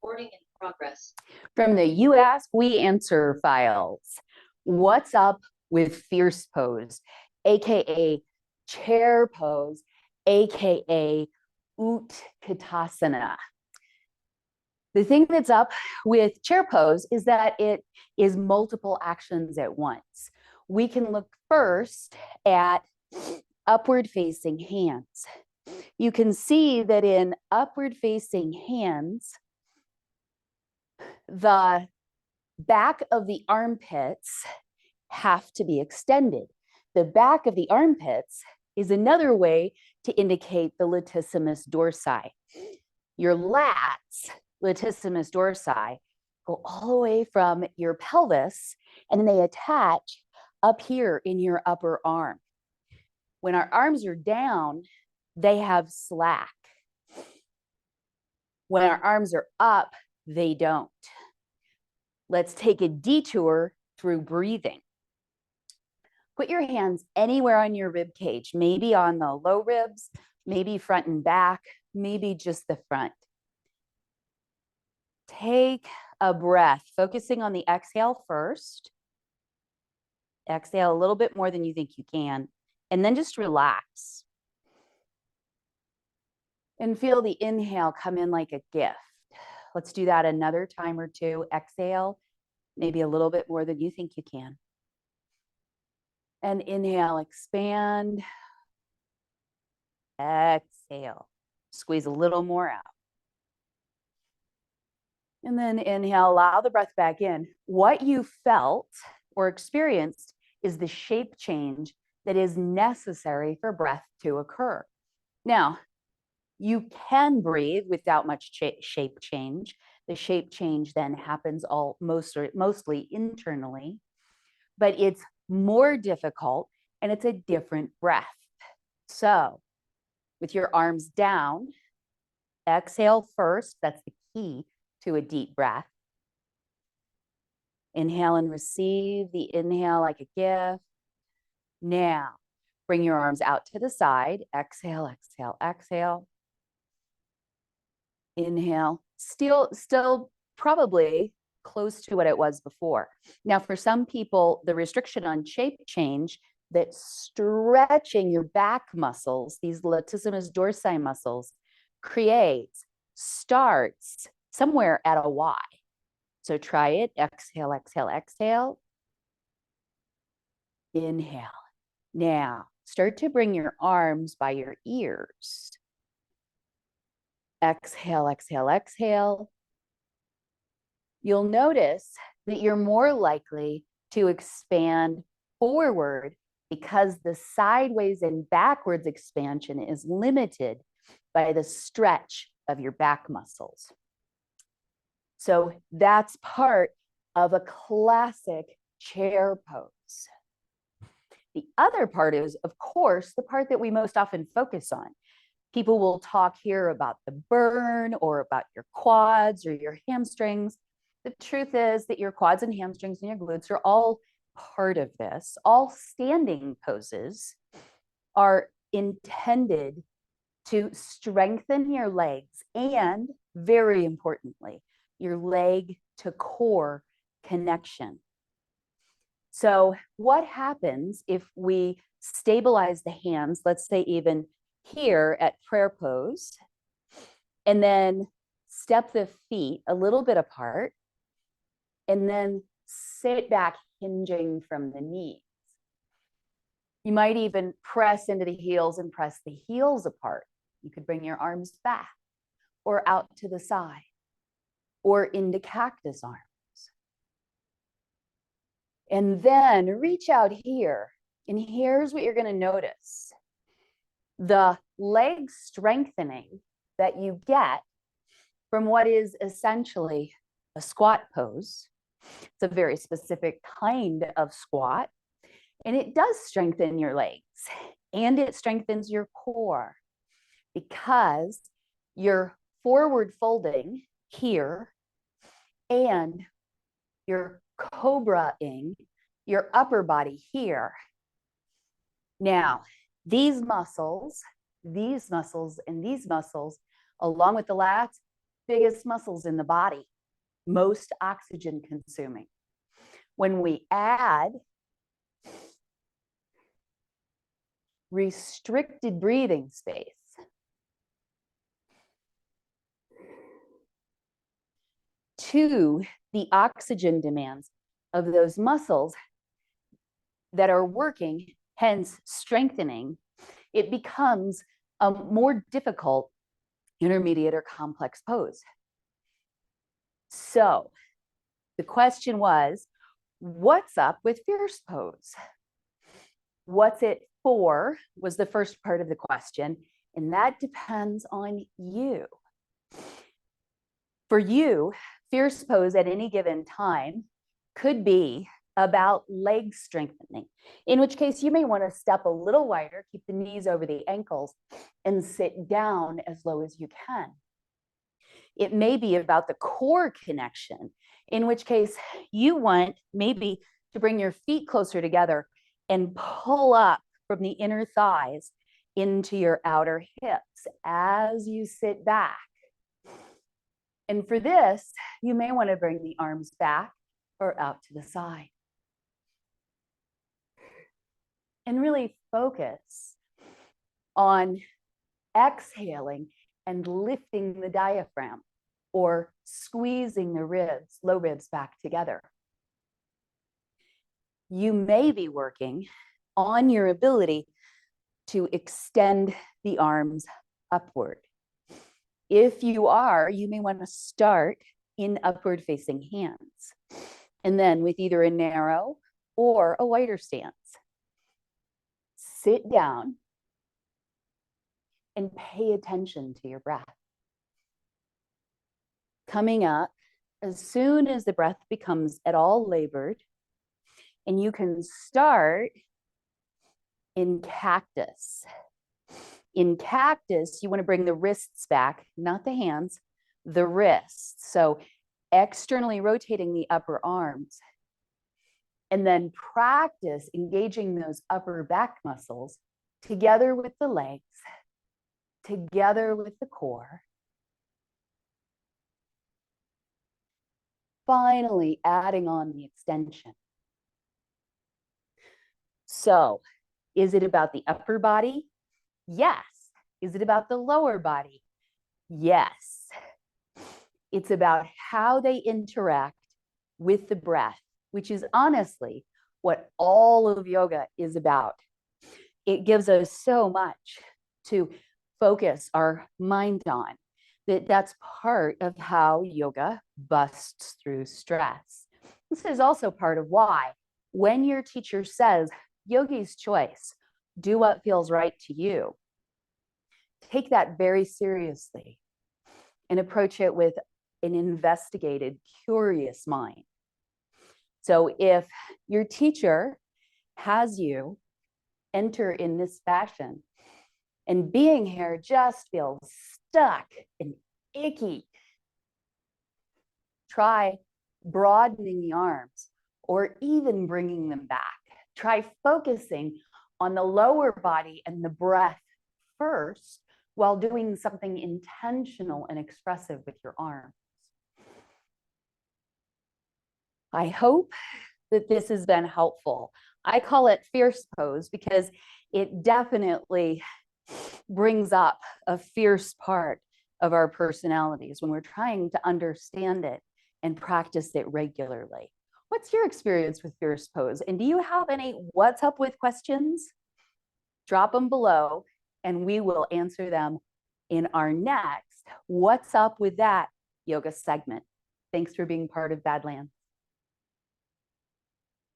Recording in progress. From the You Ask, We Answer files. What's up with fierce pose, aka chair pose, aka Utkatasana? The thing that's up with chair pose is that it is multiple actions at once. We can look first at upward facing hands. You can see that in upward facing hands, the back of the armpits have to be extended. The back of the armpits is another way to indicate the latissimus dorsi. Your lats, latissimus dorsi, go all the way from your pelvis and then they attach up here in your upper arm. When our arms are down, they have slack. When our arms are up, they don't. Let's take a detour through breathing. Put your hands anywhere on your rib cage, maybe on the low ribs, maybe front and back, maybe just the front. Take a breath, focusing on the exhale first. Exhale a little bit more than you think you can, and then just relax. And feel the inhale come in like a gift. Let's do that another time or two. Exhale, maybe a little bit more than you think you can. And inhale, expand. Exhale, squeeze a little more out. And then inhale, allow the breath back in. What you felt or experienced is the shape change that is necessary for breath to occur. Now, you can breathe without much shape change. The shape change then happens mostly internally, but it's more difficult and it's a different breath. So with your arms down, exhale first. That's the key to a deep breath. Inhale and receive the inhale like a gift. Now, bring your arms out to the side. Exhale, exhale, exhale. Inhale, still probably close to what it was before. Now, for some people, the restriction on shape change, that stretching your back muscles, these latissimus dorsi muscles, starts somewhere at a Y. So try it. Exhale, exhale, exhale. Inhale. Now, start to bring your arms by your ears. Exhale, exhale, exhale. You'll notice that you're more likely to expand forward because the sideways and backwards expansion is limited by the stretch of your back muscles. So that's part of a classic chair pose. The other part is, of course, the part that we most often focus on. People will talk here about the burn or about your quads or your hamstrings. The truth is that your quads and hamstrings and your glutes are all part of this. All standing poses are intended to strengthen your legs and, very importantly, your leg to core connection. So what happens if we stabilize the hands, let's say even here at prayer pose, and then step the feet a little bit apart, and then sit back hinging from the knees. You might even press into the heels and press the heels apart. You could bring your arms back or out to the side or into cactus arms. And then reach out here. And here's what you're going to notice. The leg strengthening that you get from what is essentially a squat pose. It's a very specific kind of squat, and it does strengthen your legs and it strengthens your core because you're forward folding here and you're cobraing your upper body here. Now, these muscles, and these muscles, along with the lats, biggest muscles in the body, most oxygen consuming. When we add restricted breathing space to the oxygen demands of those muscles that are working, hence strengthening, it becomes a more difficult intermediate or complex pose. So the question was, what's up with fierce pose? What's it for was the first part of the question, and that depends on you. For you, fierce pose at any given time could be about leg strengthening, in which case you may want to step a little wider, keep the knees over the ankles, and sit down as low as you can. It may be about the core connection, in which case you want maybe to bring your feet closer together and pull up from the inner thighs into your outer hips as you sit back. And for this, you may want to bring the arms back or out to the side. And really focus on exhaling and lifting the diaphragm or squeezing the ribs, low ribs back together. You may be working on your ability to extend the arms upward. If you are, you may want to start in upward facing hands, and then with either a narrow or a wider stance. Sit down and pay attention to your breath. Coming up, as soon as the breath becomes at all labored, and you can start in cactus. In cactus, you want to bring the wrists back, not the hands, the wrists. So externally rotating the upper arms. And then practice engaging those upper back muscles together with the legs, together with the core. Finally, adding on the extension. So, is it about the upper body? Yes. Is it about the lower body? Yes. It's about how they interact with the breath, which is honestly what all of yoga is about. It gives us so much to focus our mind on. That's part of how yoga busts through stress. This is also part of why when your teacher says, yogi's choice, do what feels right to you, take that very seriously and approach it with an investigated, curious mind. So if your teacher has you enter in this fashion and being here just feels stuck and icky, try broadening the arms or even bringing them back. Try focusing on the lower body and the breath first while doing something intentional and expressive with your arms. I hope that this has been helpful. I call it fierce pose because it definitely brings up a fierce part of our personalities when we're trying to understand it and practice it regularly. What's your experience with fierce pose? And do you have any what's up with questions? Drop them below and we will answer them in our next What's Up with That yoga segment. Thanks for being part of Badlands.